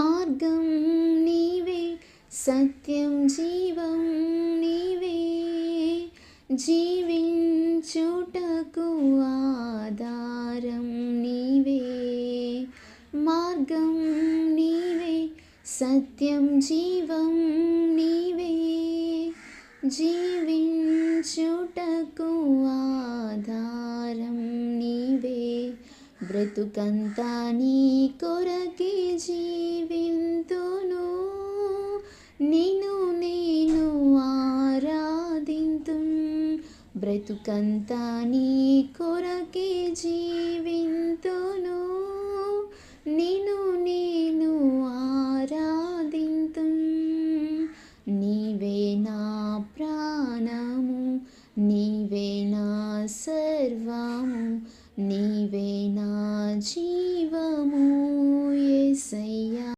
మార్గం నీవే, సత్యం జీవం నీవే, జీవించుటకు ఆధారం నీవే. మార్గం నీవే, సత్యం జీవం నీవే, జీవించుటకు ఆధారం నీవే. బ్రతుకంతా నీ కొరకే జీవింతును, నిన్ను నేను ఆరాధింతున్. బ్రతుకంతా నీ కొరకే జీవింతును, నిన్ను నేను ఆరాధింతున్. నీవే నా ప్రాణము, నీవే నా సర్వము, నీవే నా జీవము యేసయ్యా.